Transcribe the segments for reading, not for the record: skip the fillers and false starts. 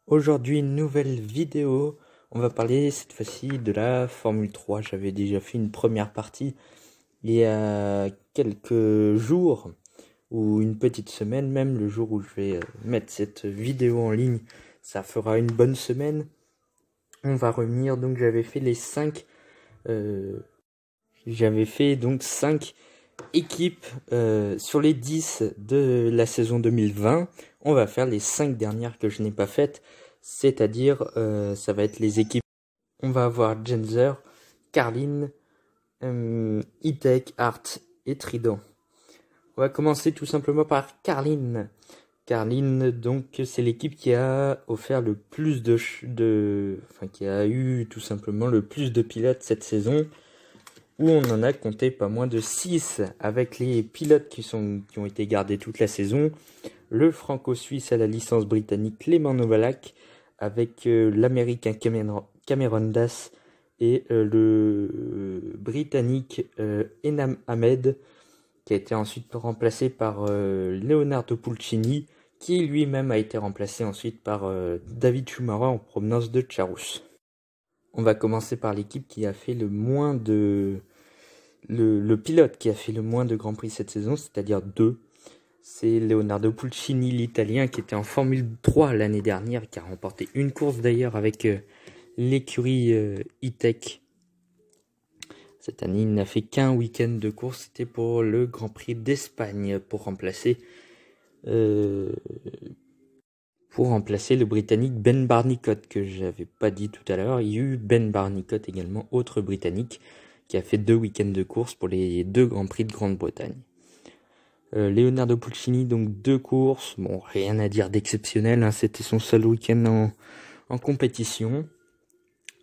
Aujourd'hui, une nouvelle vidéo. On va parler cette fois-ci de la Formule 3. J'avais déjà fait une première partie il y a quelques jours, ou une petite semaine même, le jour où je vais mettre cette vidéo en ligne. Ça fera une bonne semaine. On va revenir, donc j'avais fait donc 5 équipes sur les 10 de la saison 2020. On va faire les 5 dernières que je n'ai pas faites, c'est-à-dire ça va être les équipes. On va avoir Genzer, Carlin, E-Tech, Art et Trident. On va commencer tout simplement par Carlin. Carlin, donc, c'est l'équipe qui a offert le plus qui a eu tout simplement le plus de pilotes cette saison, où on en a compté pas moins de 6, avec les pilotes qui ont été gardés toute la saison. Le franco-suisse à la licence britannique Clément Novalak, avec l'américain Cameron Das et le britannique Enam Ahmed, qui a été ensuite remplacé par Leonardo Pulcini, qui lui-même a été remplacé ensuite par David Schumacher en provenance de Charus. On va commencer par l'équipe qui a fait le moins de... Le pilote qui a fait le moins de Grand Prix cette saison, c'est-à-dire 2. C'est Leonardo Pulcini, l'Italien, qui était en Formule 3 l'année dernière, qui a remporté une course d'ailleurs avec l'écurie E-Tech. Cette année, il n'a fait qu'un week-end de course, c'était pour le Grand Prix d'Espagne, pour remplacer le Britannique Ben Barnicot, que j'avais pas dit tout à l'heure. Il y a eu Ben Barnicot également, autre Britannique, qui a fait 2 week-ends de course pour les 2 Grands Prix de Grande-Bretagne. Leonardo Pulcini, donc 2 courses, bon, rien à dire d'exceptionnel, hein, c'était son seul week-end en compétition.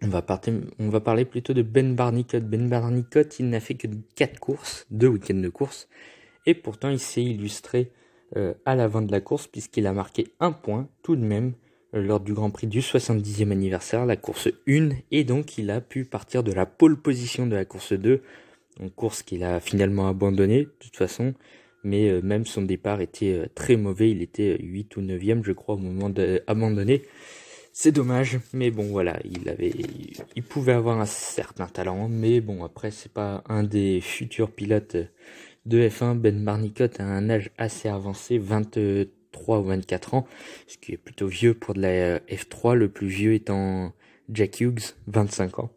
On va parler plutôt de Ben Barnicot. Ben Barnicot, il n'a fait que 4 courses, 2 week-ends de course, et pourtant il s'est illustré à l'avant de la course, puisqu'il a marqué 1 point tout de même lors du Grand Prix du 70e anniversaire, la course 1, et donc il a pu partir de la pole position de la course 2, une course qu'il a finalement abandonnée de toute façon, mais même son départ était très mauvais, il était 8 ou 9e je crois au moment d'abandonner. C'est dommage, mais bon voilà, il pouvait avoir un certain talent, mais bon après c'est pas un des futurs pilotes de F1. Ben Barnicot a un âge assez avancé, 23 ou 24 ans, ce qui est plutôt vieux pour de la F3, le plus vieux étant Jack Hughes, 25 ans.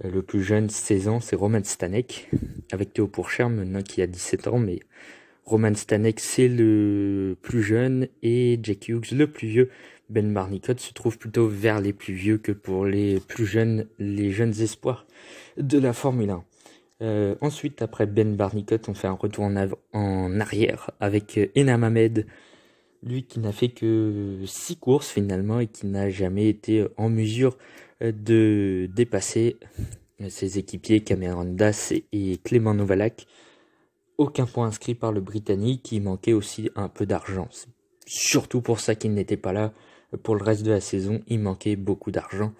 Le plus jeune, 16 ans, c'est Roman Stanek, avec Théo Pourchaire maintenant qui a 17 ans, mais Roman Stanek c'est le plus jeune et Jack Hughes le plus vieux. Ben Barnicot se trouve plutôt vers les plus vieux que pour les plus jeunes, les jeunes espoirs de la Formule 1. Ensuite, après Ben Barnicot, on fait un retour en arrière avec Enam Ahmed, lui qui n'a fait que 6 courses finalement et qui n'a jamais été en mesure de dépasser ses équipiers Cameron Das et Clément Novalak. Aucun point inscrit par le Britannique, il manquait aussi un peu d'argent. C'est surtout pour ça qu'il n'était pas là. Pour le reste de la saison, il manquait beaucoup d'argent,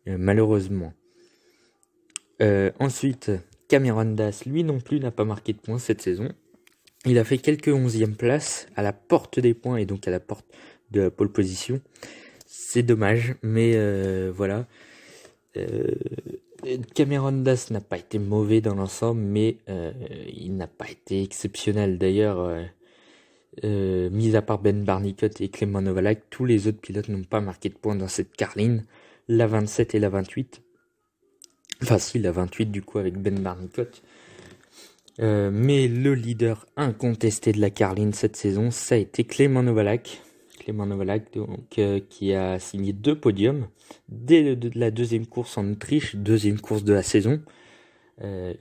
malheureusement. Ensuite, Cameron Das, lui non plus, n'a pas marqué de points cette saison. Il a fait quelques 11e places à la porte des points et donc à la porte de la pole position. C'est dommage, mais voilà. Cameron Das n'a pas été mauvais dans l'ensemble, mais il n'a pas été exceptionnel. D'ailleurs, mis à part Ben Barnicot et Clément Novalak, tous les autres pilotes n'ont pas marqué de points dans cette Carlin, la 27 et la 28. Enfin si, la 28 du coup avec Ben Barnicot. Mais le leader incontesté de la Carlin cette saison, ça a été Clément Novalak. Clément Novalak donc, qui a signé 2 podiums dès la deuxième course en Autriche, deuxième course de la saison.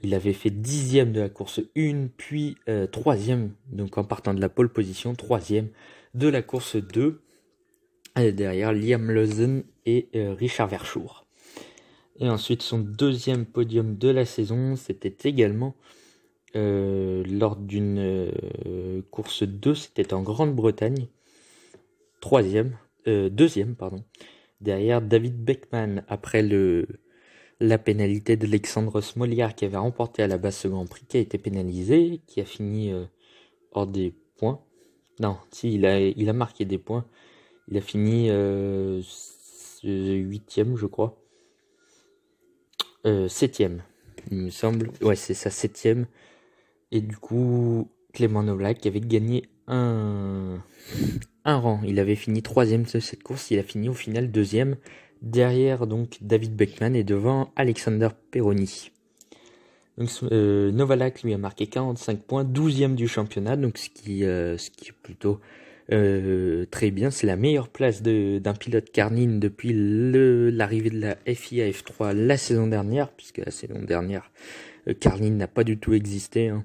Il avait fait 10e de la course 1, puis 3e, donc en partant de la pole position, 3e de la course 2, derrière Liam Lawson et Richard Verschoor. Et ensuite son deuxième podium de la saison, c'était également lors d'une course 2, c'était en Grande-Bretagne, deuxième, derrière David Beckman, après la pénalité d'Alexandre Smoliar qui avait remporté à la base ce Grand Prix, qui a été pénalisé, qui a fini hors des points. Non, si, il a marqué des points. Il a fini 8e, je crois. 7e, il me semble. Ouais, c'est ça, 7e. Et du coup, Clément Novack avait gagné un rang. Il avait fini 3e de cette course. Il a fini au final 2e. Derrière donc David Beckman et devant Alexander Peroni. Donc Novack lui a marqué 45 points, 12e du championnat, donc ce qui est plutôt très bien. C'est la meilleure place d'un pilote Carlin depuis l'arrivée de la FIA F3 la saison dernière, puisque la saison dernière Carlin n'a pas du tout existé, hein,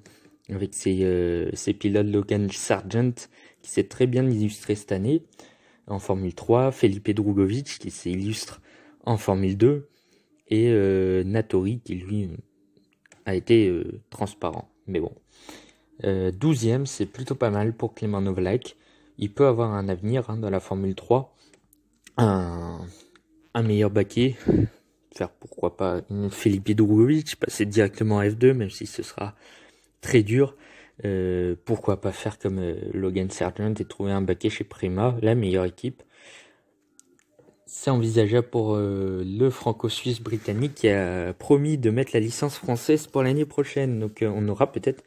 avec ses pilotes Logan Sargent qui s'est très bien illustré cette année en Formule 3, Felipe Drugovich qui s'illustre en Formule 2 et Nattori qui lui a été transparent. Mais bon, 12e, c'est plutôt pas mal pour Clément Novack. Il peut avoir un avenir dans la Formule 3, un meilleur baquet, faire pourquoi pas une Felipe Drugovich, passer directement à F2, même si ce sera très dur. Pourquoi pas faire comme Logan Sargent et trouver un baquet chez Prema, la meilleure équipe. C'est envisageable pour le franco-suisse britannique qui a promis de mettre la licence française pour l'année prochaine. Donc on aura peut-être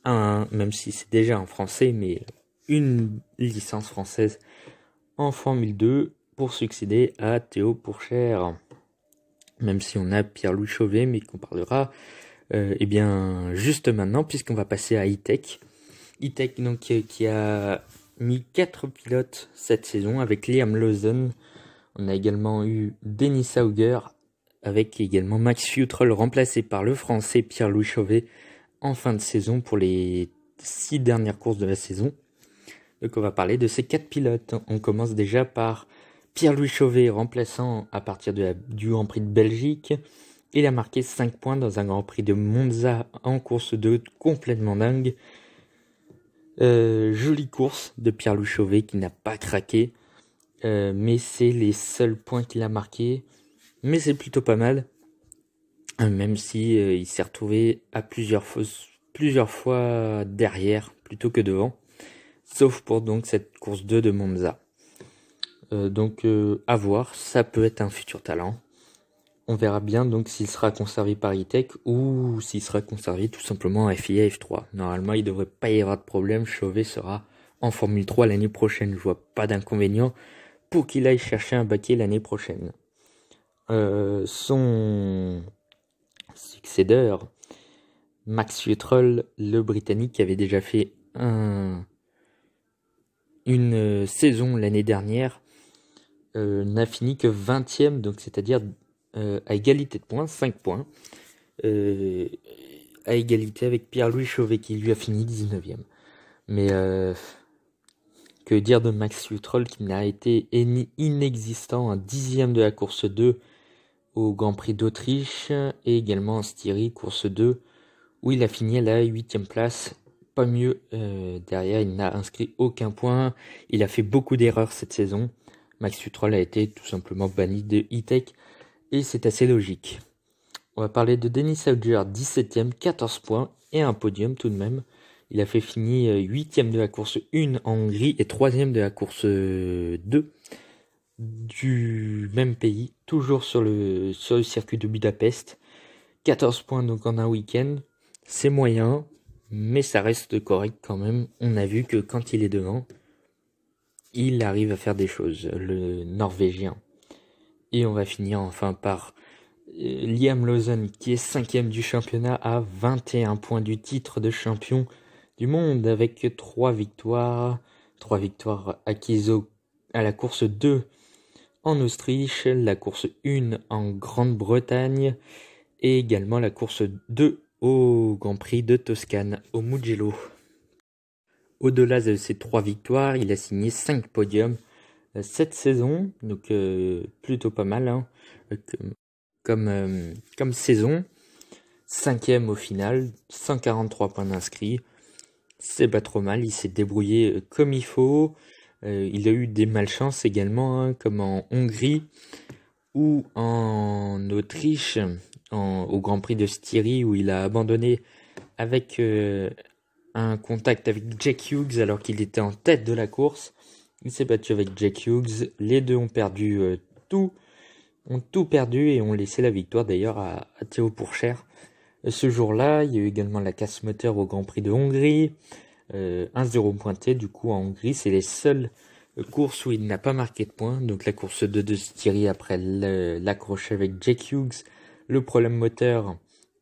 même si c'est déjà en français, mais une licence française en Formule 2 pour succéder à Théo Pourchaire. Même si on a Pierre-Louis Chauvet, mais qu'on parlera juste maintenant, puisqu'on va passer à E-Tech. E-Tech donc qui a mis 4 pilotes cette saison avec Liam Lawson. On a également eu Denis Sauger avec également Max Futrell remplacé par le français Pierre-Louis Chauvet en fin de saison pour les 6 dernières courses de la saison. Donc on va parler de ces 4 pilotes. On commence déjà par Pierre-Louis Chauvet remplaçant à partir du Grand Prix de Belgique. Il a marqué 5 points dans un Grand Prix de Monza en course 2 complètement dingue. Jolie course de Pierre-Louis Chauvet qui n'a pas craqué. Mais c'est les seuls points qu'il a marqués. Mais c'est plutôt pas mal. Même si il s'est retrouvé à plusieurs fois derrière plutôt que devant. Sauf pour donc cette course 2 de Monza. Donc à voir, ça peut être un futur talent. On verra bien donc s'il sera conservé par E-Tech ou s'il sera conservé tout simplement en FIA F3. Normalement, il ne devrait pas y avoir de problème. Chauvet sera en Formule 3 l'année prochaine. Je vois pas d'inconvénient pour qu'il aille chercher un baquet l'année prochaine. Son successeur, Max Futrell, le Britannique, qui avait déjà fait une saison l'année dernière, n'a fini que 20e, donc c'est-à-dire à égalité de points, 5 points, à égalité avec Pierre-Louis Chauvet qui lui a fini 19e. Mais que dire de Max Futrell qui n'a été inexistant, un 10e de la course 2 au Grand Prix d'Autriche et également en Styrie, course 2, où il a fini à la 8e place. Pas mieux derrière, il n'a inscrit aucun point. Il a fait beaucoup d'erreurs cette saison. Max Futrell a été tout simplement banni de E-Tech et c'est assez logique. On va parler de Denis Sauger, 17e, 14 points et un podium tout de même. Il a fait finir 8e de la course 1 en Hongrie et 3e de la course 2 du même pays, toujours sur le circuit de Budapest. 14 points donc en un week-end, c'est moyen, mais ça reste correct quand même. On a vu que quand il est devant, il arrive à faire des choses, le Norvégien. Et on va finir enfin par Liam Lawson qui est 5e du championnat à 21 points du titre de champion du monde avec 3 victoires acquises à la course 2 en Autriche, la course 1 en Grande-Bretagne et également la course 2 au Grand Prix de Toscane, au Mugello. Au-delà de ces 3 victoires, il a signé 5 podiums cette saison, donc plutôt pas mal hein, comme saison. 5e au final, 143 points d'inscrits, c'est pas trop mal, il s'est débrouillé comme il faut. Il a eu des malchances également, hein, comme en Hongrie ou en Autriche, au Grand Prix de Styrie, où il a abandonné avec un contact avec Jack Hughes alors qu'il était en tête de la course. Il s'est battu avec Jack Hughes. Les deux ont perdu ont tout perdu et ont laissé la victoire d'ailleurs à Théo Pourchaire. Ce jour-là, il y a eu également la casse moteur au Grand Prix de Hongrie. 1-0 pointé du coup en Hongrie. C'est les seules courses où il n'a pas marqué de points. Donc la course 2 de Thierry après l'accroché avec Jack Hughes. Le problème moteur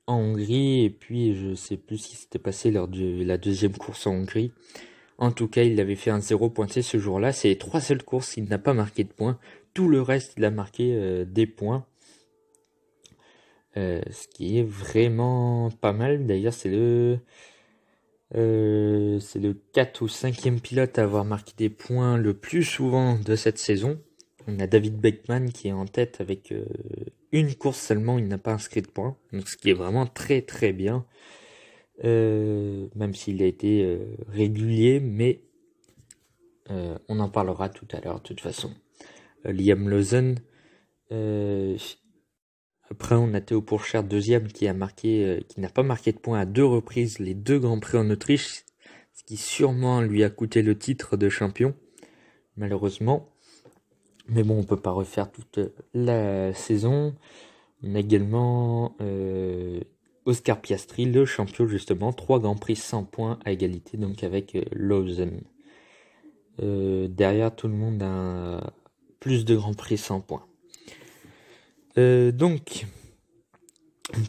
en Hongrie. Et puis je sais plus ce qui s'était passé lors de la deuxième course en Hongrie. En tout cas, il avait fait un 0 pointé ce jour-là. C'est les 3 seules courses, il n'a pas marqué de points. Tout le reste, il a marqué des points. Ce qui est vraiment pas mal. D'ailleurs, c'est le 4 ou 5e pilote à avoir marqué des points le plus souvent de cette saison. On a David Beckman qui est en tête avec une course seulement, il n'a pas inscrit de points. Donc, ce qui est vraiment très très bien. Même s'il a été régulier, mais on en parlera tout à l'heure de toute façon. Liam Lawson, après on a Théo Pourchaire deuxième qui n'a pas marqué de points à 2 reprises les 2 Grands Prix en Autriche, ce qui sûrement lui a coûté le titre de champion, malheureusement. Mais bon, on peut pas refaire toute la saison. On a également Oscar Piastri, le champion justement, 3 Grands Prix 100 points à égalité, donc avec Lawson. Derrière, tout le monde a plus de Grands Prix 100 points. Donc,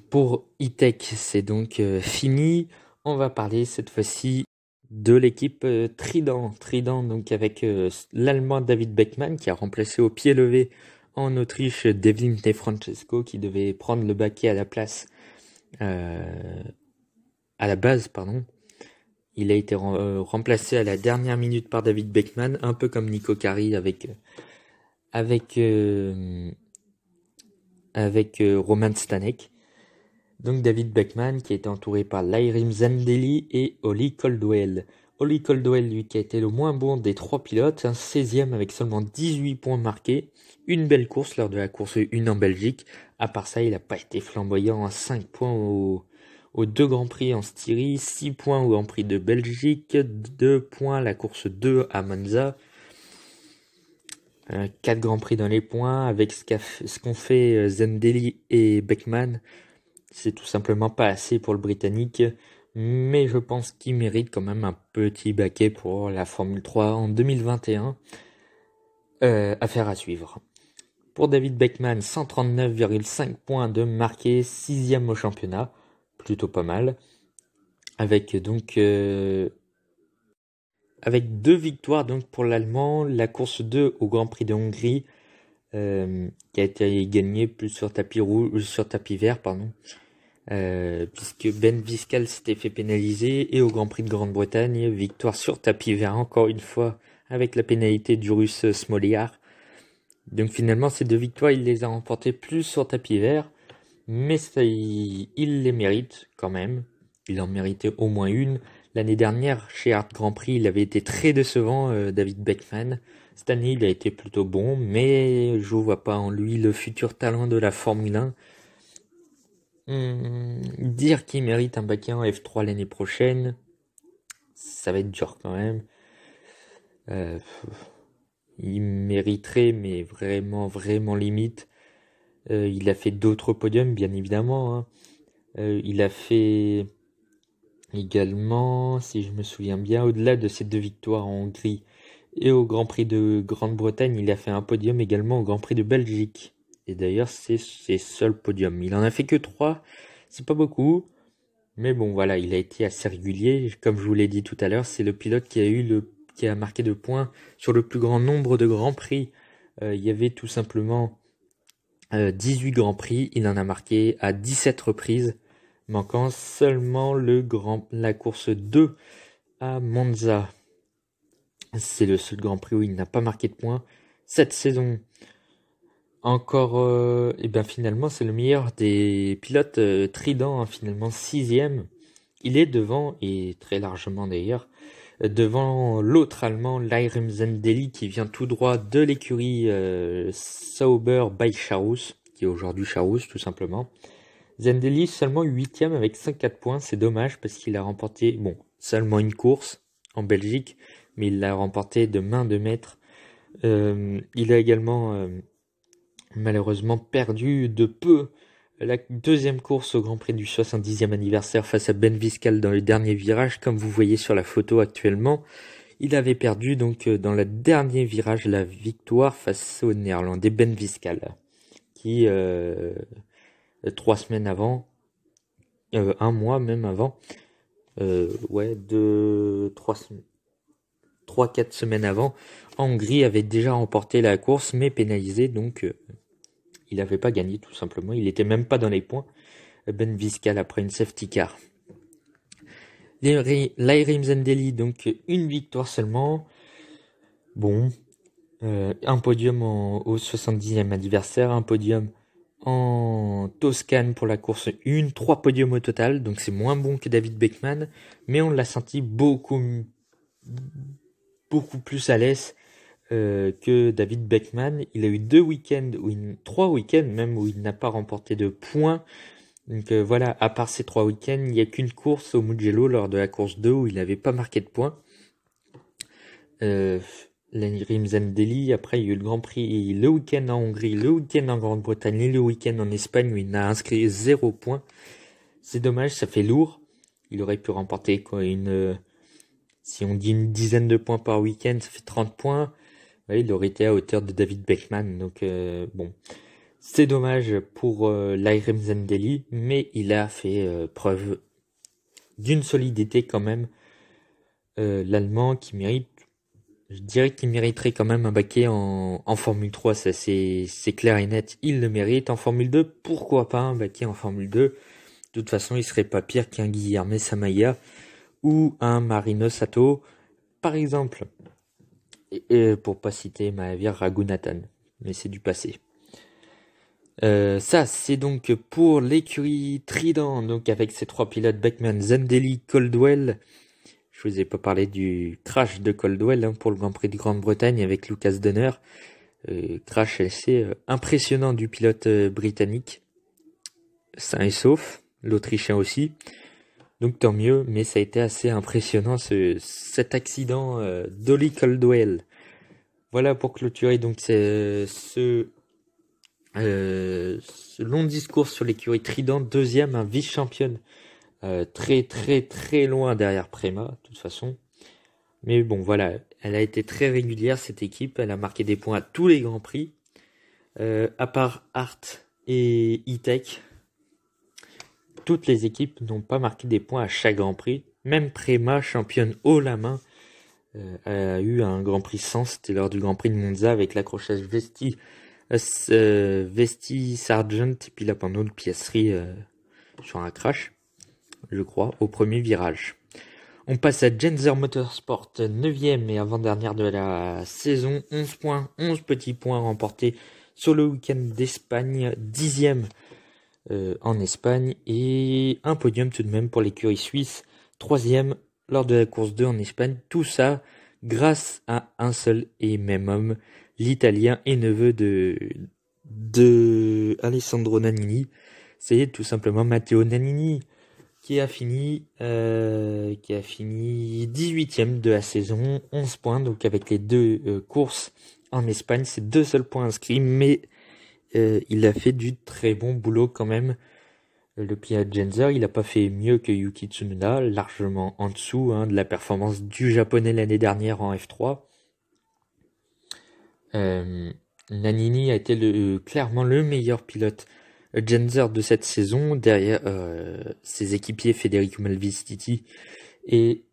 pour E-Tech, c'est donc fini. On va parler cette fois-ci de l'équipe Trident. Trident, donc avec l'Allemand David Beckman qui a remplacé au pied levé en Autriche Devlin De Francesco qui devait prendre le baquet à la base. Il a été remplacé à la dernière minute par David Beckman, un peu comme Nico Kari avec Roman Stanek. Donc David Beckman qui a été entouré par Lyrim Zandeli et Oli Coldwell. Oli Coldwell, lui, qui a été le moins bon des 3 pilotes, un 16e avec seulement 18 points marqués. Une belle course lors de la course 1 en Belgique. À part ça, il n'a pas été flamboyant à 5 points aux 2 Grands Prix en Styrie, 6 points au Grand Prix de Belgique, 2 points la course 2 à Monza. 4 Grands Prix dans les points avec ce qu'ont fait Zandeli et Beckman. C'est tout simplement pas assez pour le Britannique, mais je pense qu'il mérite quand même un petit baquet pour la Formule 3 en 2021. Affaire à suivre. Pour David Beckman, 139,5 points de marqué, 6e au championnat, plutôt pas mal. Avec 2 victoires donc pour l'Allemand, la course 2 au Grand Prix de Hongrie, qui a été gagnée plus sur tapis vert, puisque Ben Viscal s'était fait pénaliser, et au Grand Prix de Grande-Bretagne, victoire sur tapis vert encore une fois avec la pénalité du Russe Smolyar. Donc finalement ces 2 victoires il les a remportées plus sur tapis vert, mais ça, il les mérite quand même. Il en méritait au moins une. L'année dernière chez Art Grand Prix il avait été très décevant, David Beckman. Cette année il a été plutôt bon, mais je ne vois pas en lui le futur talent de la Formule 1. Dire qu'il mérite un baquet en F3 l'année prochaine, ça va être dur quand même. Il mériterait, mais vraiment, vraiment limite. Il a fait d'autres podiums, bien évidemment. Hein. Il a fait également, si je me souviens bien, au-delà de ces 2 victoires en Hongrie et au Grand Prix de Grande-Bretagne, il a fait un podium également au Grand Prix de Belgique. Et d'ailleurs, c'est ses seuls podiums. Il en a fait que 3, c'est pas beaucoup. Mais bon, voilà, il a été assez régulier. Comme je vous l'ai dit tout à l'heure, c'est le pilote qui a marqué de points sur le plus grand nombre de Grands Prix. Il y avait tout simplement 18 Grands Prix. Il en a marqué à 17 reprises, manquant seulement la course 2 à Monza. C'est le seul Grand Prix où il n'a pas marqué de points cette saison. Encore, et bien finalement c'est le meilleur des pilotes Trident, hein, finalement 6e. Il est devant, et très largement d'ailleurs, devant l'autre Allemand, Lyrim Zandeli, qui vient tout droit de l'écurie Sauber by Charus, qui est aujourd'hui Charus tout simplement. Zandeli seulement 8e avec 54 points, c'est dommage parce qu'il a remporté seulement une course en Belgique, mais il l'a remporté de main de maître. Il a également malheureusement perdu de peu la deuxième course au Grand Prix du 70e anniversaire face à Ben Viscal dans le dernier virage, comme vous voyez sur la photo actuellement. Il avait perdu donc dans le dernier virage la victoire face au Néerlandais Ben Viscal, qui 3 semaines avant, un mois même avant, 3-4 semaines avant, en Hongrie avait déjà remporté la course mais pénalisé, donc il n'avait pas gagné tout simplement, il était même pas dans les points, Ben Viscal, après une safety car. L'Airim Zendeli, donc une victoire seulement. Bon, un podium au 70e anniversaire, un podium en Toscane pour la course 1, 3 podiums au total, donc c'est moins bon que David Beckman, mais on l'a senti beaucoup plus à l'aise que David Beckman. Il a eu 3 week-ends même, où il n'a pas remporté de points. Donc voilà, à part ces 3 week-ends, il n'y a qu'une course au Mugello lors de la course 2 où il n'avait pas marqué de points. L'Airim Zendeli, après il y a eu le Grand Prix le week-end en Hongrie, le week-end en Grande-Bretagne et le week-end en Espagne où il n'a inscrit 0 points. C'est dommage, ça fait lourd. Il aurait pu remporter si on dit une dizaine de points par week-end, ça fait 30 points. Ouais, il aurait été à hauteur de David Beckman, donc bon. C'est dommage pour l'Airim Zendeli, mais il a fait preuve d'une solidité quand même. L'Allemand qui mérite, je dirais qu'il mériterait quand même un baquet en Formule 3, ça c'est clair et net, il le mérite. En Formule 2, pourquoi pas un baquet en Formule 2? De toute façon, il serait pas pire qu'un Guilherme Samaia ou un Marino Sato, par exemple. Et pour pas citer Mahavir Raghunathan, mais c'est du passé. Ça, c'est donc pour l'écurie Trident, donc avec ces 3 pilotes, Beckman, Zendeli, Coldwell. Je vous ai pas parlé du crash de Coldwell pour le Grand Prix de Grande-Bretagne avec Lucas Donner. Crash assez impressionnant du pilote britannique, sain et sauf, l'Autrichien aussi. Donc tant mieux, mais ça a été assez impressionnant cet accident d'Ollie Coldwell. Voilà pour clôturer donc ce long discours sur l'écurie Trident, deuxième, un vice-championne, très très très loin derrière Prema, de toute façon. Mais bon, voilà, elle a été très régulière cette équipe, elle a marqué des points à tous les grands prix, à part Hart et E-Tech. Toutes les équipes n'ont pas marqué des points à chaque grand prix. Même Prema, championne haut la main, a eu un grand prix 100, c'était lors du grand prix de Monza avec l'accrochage Vesti Sargent et puis l'abandon de Piastri sur un crash, je crois, au premier virage. On passe à Genzer Motorsport, 9e et avant-dernière de la saison, 11 points, 11 petits points remportés sur le week-end d'Espagne, 10e en Espagne et un podium tout de même pour l'écurie suisse, 3e lors de la course 2 en Espagne. Tout ça grâce à un seul et même homme, l'Italien et neveu de Alessandro Nannini. C'est tout simplement Matteo Nannini qui a fini 18e de la saison, 11 points, donc avec les 2 courses en Espagne, c'est 2 seuls points inscrits, mais il a fait du très bon boulot quand même. Le pilote Genzer, il n'a pas fait mieux que Yuki Tsunoda, largement en dessous de la performance du japonais l'année dernière en F3. Nannini a été clairement le meilleur pilote Genzer de cette saison, derrière ses équipiers Federico Malvestiti et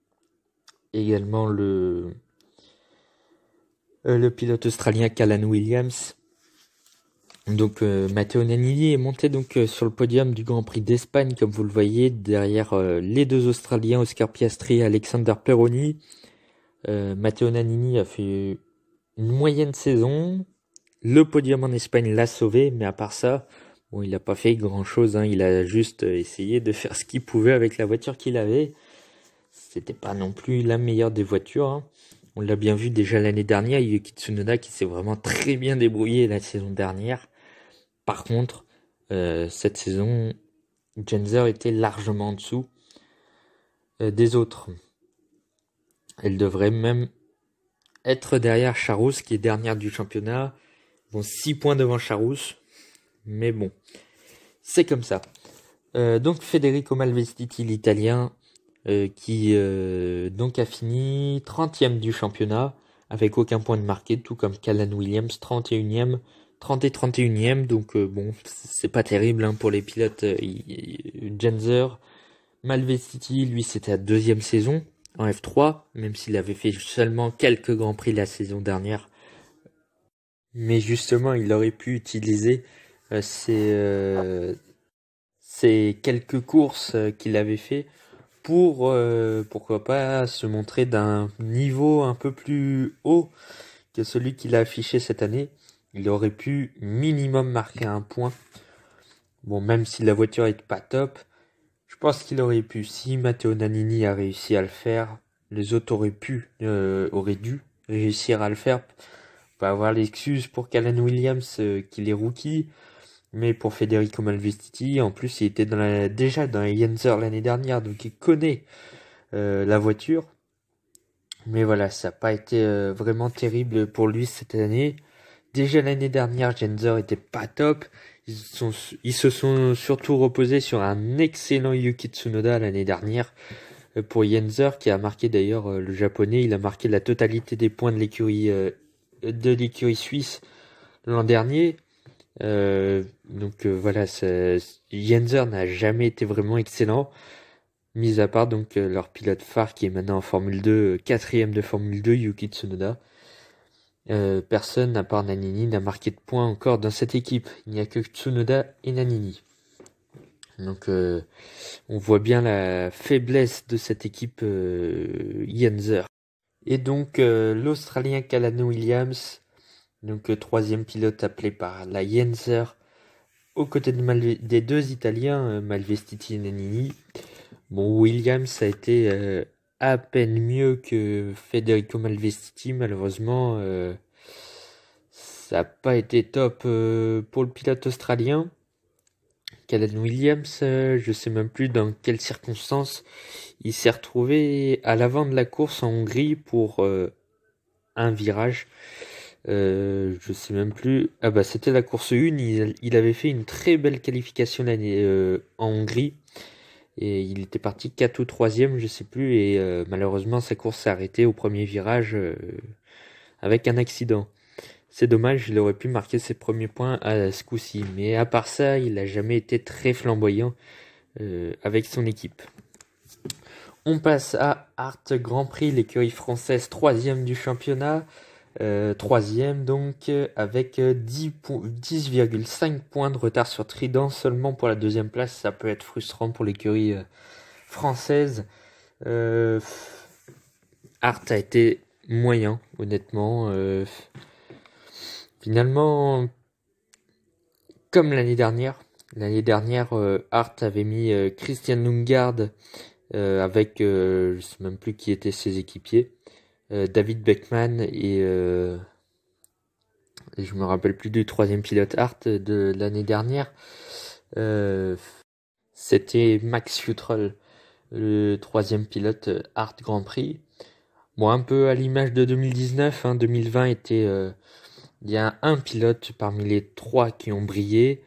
également le pilote australien Callan Williams. Donc Matteo Nannini est monté donc sur le podium du Grand Prix d'Espagne, comme vous le voyez, derrière les 2 Australiens, Oscar Piastri et Alexander Peroni. Matteo Nannini a fait une moyenne saison. Le podium en Espagne l'a sauvé, mais à part ça, bon, il n'a pas fait grand-chose. Il a juste essayé de faire ce qu'il pouvait avec la voiture qu'il avait. C'était pas non plus la meilleure des voitures. On l'a bien vu déjà l'année dernière, Yuki Tsunoda qui s'est vraiment très bien débrouillé la saison dernière. Par contre, cette saison, Genzer était largement en dessous des autres. Elle devrait même être derrière Charousse qui est dernière du championnat. Bon, 6 points devant Charousse, mais bon, c'est comme ça. Donc Federico Malvestiti, l'italien, qui donc a fini 30e du championnat avec aucun point de marqué, tout comme Callan Williams, 31e, 30 et 31e, donc bon, c'est pas terrible pour les pilotes Genzer. Malvestiti, lui, c'était la deuxième saison en F3, même s'il avait fait seulement quelques grands prix la saison dernière. Mais justement, il aurait pu utiliser ces quelques courses qu'il avait fait pour, pourquoi pas, se montrer d'un niveau un peu plus haut que celui qu'il a affiché cette année. Il aurait pu minimum marquer un point. Bon, même si la voiture est pas top, je pense qu'il aurait pu. Si Matteo Nannini a réussi à le faire, les autres auraient dû réussir à le faire. On peut avoir l'excuse pour Callan Williams qu'il est rookie, mais pour Federico Malvestiti, en plus il était déjà dans la Yenzer l'année dernière, donc il connaît la voiture. Mais voilà, ça n'a pas été vraiment terrible pour lui cette année. Déjà l'année dernière, Genzer était pas top. Ils se sont surtout reposés sur un excellent Yuki Tsunoda l'année dernière pour Yenzer, qui a marqué d'ailleurs le japonais. Il a marqué la totalité des points de l'écurie suisse l'an dernier. Voilà, Yenzer n'a jamais été vraiment excellent, mis à part donc leur pilote phare qui est maintenant en Formule 2, quatrième de Formule 2, Yuki Tsunoda. Personne, à part Nannini, n'a marqué de points encore dans cette équipe. Il n'y a que Tsunoda et Nannini. Donc on voit bien la faiblesse de cette équipe Yenzer. Et donc l'Australien Callan Williams, donc troisième pilote appelé par la Yenzer, aux côtés des deux Italiens, Malvestiti et Nannini. Bon, Williams a été à peine mieux que Federico Malvestiti, malheureusement. Ça n'a pas été top pour le pilote australien. Callan Williams, je sais même plus dans quelles circonstances il s'est retrouvé à l'avant de la course en Hongrie pour un virage. Je sais même plus. Ah bah c'était la course 1. Il avait fait une très belle qualification en Hongrie. Et il était parti 4 ou 3e, je sais plus. Et malheureusement, sa course s'est arrêtée au premier virage avec un accident. C'est dommage, il aurait pu marquer ses premiers points à ce coup-ci. Mais à part ça, il n'a jamais été très flamboyant avec son équipe. On passe à Art Grand Prix, l'écurie française, 3e du championnat. 3e donc, avec 10,5 points de retard sur Trident seulement pour la deuxième place. Ça peut être frustrant pour l'écurie française. Art a été moyen, honnêtement. Finalement, comme l'année dernière, Art avait mis Christian Lundgaard avec, je sais même plus qui étaient ses équipiers, David Beckman et je me rappelle plus du troisième pilote Art de l'année dernière. C'était Max Futrell, le troisième pilote Art Grand Prix. Bon, un peu à l'image de 2019, 2020 était... il y a un pilote parmi les 3 qui ont brillé.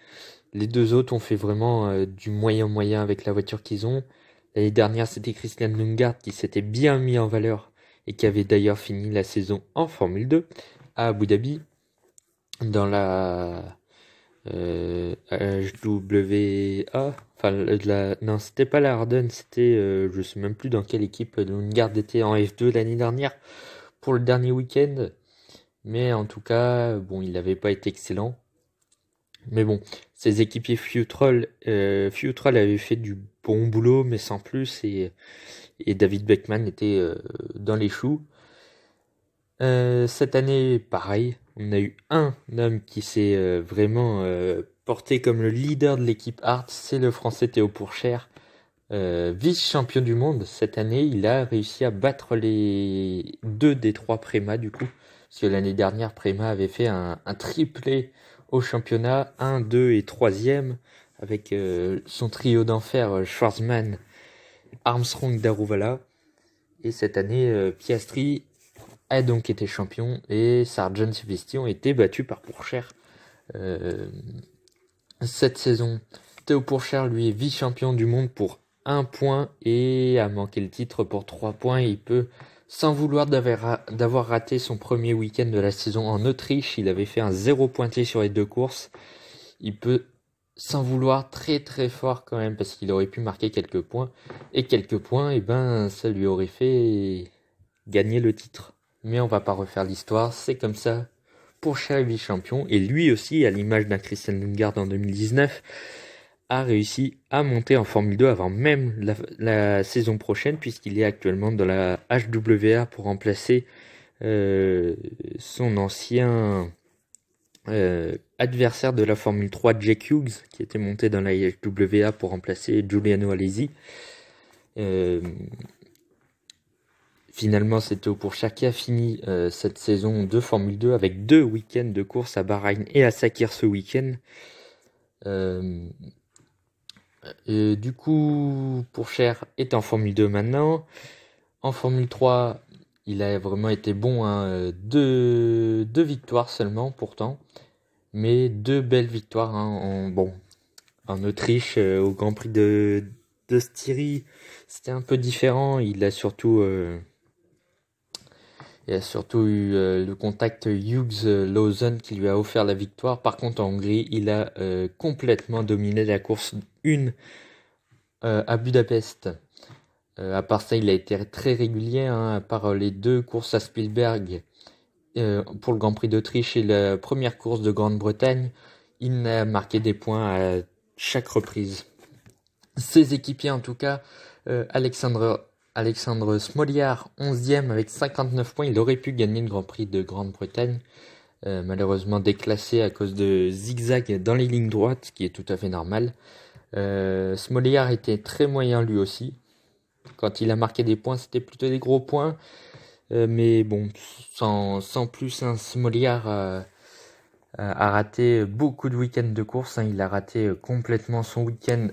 Les 2 autres ont fait vraiment du moyen avec la voiture qu'ils ont. L'année dernière, c'était Christian Lundgaard qui s'était bien mis en valeur et qui avait d'ailleurs fini la saison en Formule 2 à Abu Dhabi dans la HWA. Non, c'était pas la Arden, c'était je sais même plus dans quelle équipe Lundgaard était en F2 l'année dernière pour le dernier week-end. Mais en tout cas, bon, il n'avait pas été excellent. Mais bon, ses équipiers Futrell avait fait du bon boulot, mais sans plus. Et David Beckman était dans les choux. Cette année, pareil, on a eu un homme qui s'est vraiment porté comme le leader de l'équipe Art, c'est le français Théo Pourchaire. Vice-champion du monde cette année, il a réussi à battre les 2 des 3 Prema du coup. Parce que l'année dernière, Prema avait fait un triplé au championnat, 1, 2 et 3e, avec son trio d'enfer, Schwarzman, Armstrong, Daruvala. Et cette année, Piastri a donc été champion et Sargent Vesti ont été battus par Pourchère cette saison. Théo Pourchère, lui, est vice-champion du monde pour 1 point et a manqué le titre pour 3 points. Il peut, sans vouloir d'avoir raté son premier week-end de la saison en Autriche, il avait fait un 0 pointé sur les 2 courses. Il peut, sans vouloir, très très fort quand même, parce qu'il aurait pu marquer quelques points. Et quelques points, et ben, ça lui aurait fait gagner le titre. Mais on va pas refaire l'histoire, c'est comme ça. Pourchère est vice-champion, et lui aussi, à l'image d'un Christian Lundgaard en 2019, a réussi à monter en Formule 2 avant même la saison prochaine, puisqu'il est actuellement dans la HWA pour remplacer son ancien adversaire de la Formule 3, Jake Hughes, qui était monté dans la HWA pour remplacer Giuliano Alesi. Finalement, c'est Théo Pourchère qui a fini cette saison de Formule 2 avec 2 week-ends de course à Bahreïn et à Sakir ce week-end. Du coup, Pourchère est en Formule 2 maintenant. En Formule 3, il a vraiment été bon, hein, deux victoires seulement pourtant. Mais 2 belles victoires, hein, en Autriche, au Grand Prix de Styrie, c'était un peu différent. Il a surtout eu le contact Hughes-Lawson qui lui a offert la victoire. Par contre, en Hongrie, il a complètement dominé la course 1 à Budapest. À part ça, il a été très régulier, hein, à part les 2 courses à Spielberg pour le Grand Prix d'Autriche et la première course de Grande-Bretagne. Il a marqué des points à chaque reprise. Ses équipiers, en tout cas, Alexandre Smoliar, 11e avec 59 points. Il aurait pu gagner le Grand Prix de Grande-Bretagne. Malheureusement déclassé à cause de zigzags dans les lignes droites, ce qui est tout à fait normal. Smoliar était très moyen lui aussi. Quand il a marqué des points, c'était plutôt des gros points. Mais bon, sans plus, hein, Smoliar a raté beaucoup de week-ends de course. Hein. Il a raté complètement son week-end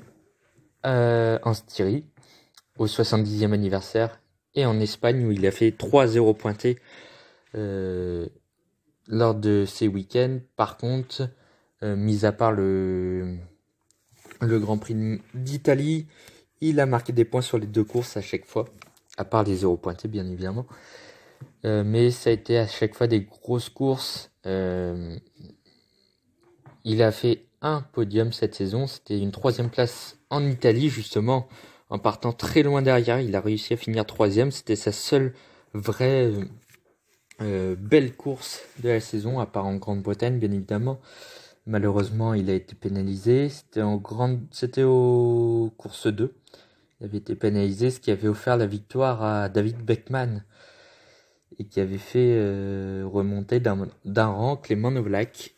en Styrie, au 70e anniversaire, et en Espagne où il a fait 3-0 pointés lors de ces week-ends. Par contre, mis à part le Grand Prix d'Italie, il a marqué des points sur les 2 courses à chaque fois, à part les 0 pointés bien évidemment. Mais ça a été à chaque fois des grosses courses. Il a fait un podium cette saison, c'était une 3e place en Italie justement, en partant très loin derrière. Il a réussi à finir 3e, c'était sa seule vraie belle course de la saison, à part en Grande-Bretagne bien évidemment. Malheureusement, il a été pénalisé, c'était aux courses 2. Il avait été pénalisé, ce qui avait offert la victoire à David Beckmann et qui avait fait remonter d'un rang Clément Novalak,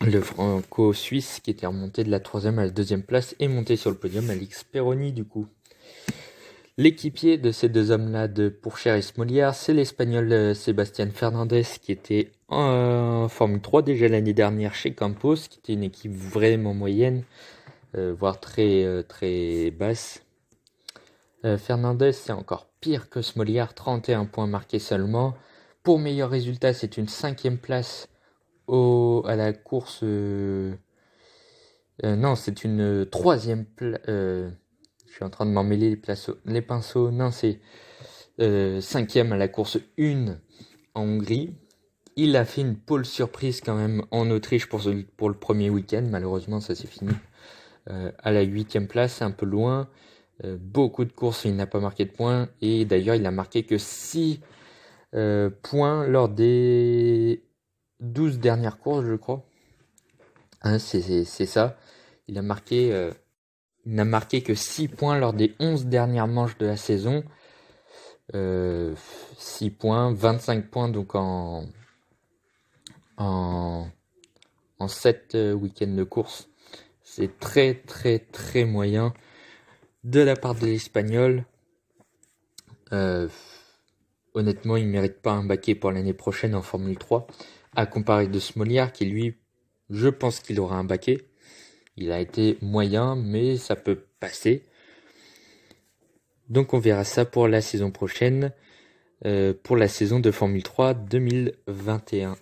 le franco-suisse qui était remonté de la 3e à la 2e place et monté sur le podium, Alix Peroni du coup. L'équipier de ces 2 hommes-là, de Pourchère et Smoliar, c'est l'Espagnol Sébastien Fernandez qui était en Formule 3 déjà l'année dernière chez Campos, qui était une équipe vraiment moyenne, voire très très basse. Fernandez, c'est encore pire que Smoliar, 31 points marqués seulement. Pour meilleur résultat, c'est une 5e place à la course. Non, c'est une 3e place. Je suis en train de m'emmêler les pinceaux. Non, c'est 5e à la course 1 en Hongrie. Il a fait une pole surprise quand même en Autriche pour le premier week-end. Malheureusement, ça s'est fini à la 8e place, c'est un peu loin. Beaucoup de courses, il n'a pas marqué de points. Et d'ailleurs, il n'a marqué que 6 points lors des 12 dernières courses, je crois. Hein, c'est ça. Il n'a marqué que 6 points lors des 11 dernières manches de la saison. 6 points, 25 points donc en 7 week-ends de course. C'est très très très moyen de la part de l'Espagnol. Honnêtement, il ne mérite pas un baquet pour l'année prochaine en Formule 3, à comparer de Smoliar qui lui, je pense qu'il aura un baquet. Il a été moyen, mais ça peut passer. Donc on verra ça pour la saison prochaine. pour la saison de Formule 3 2021.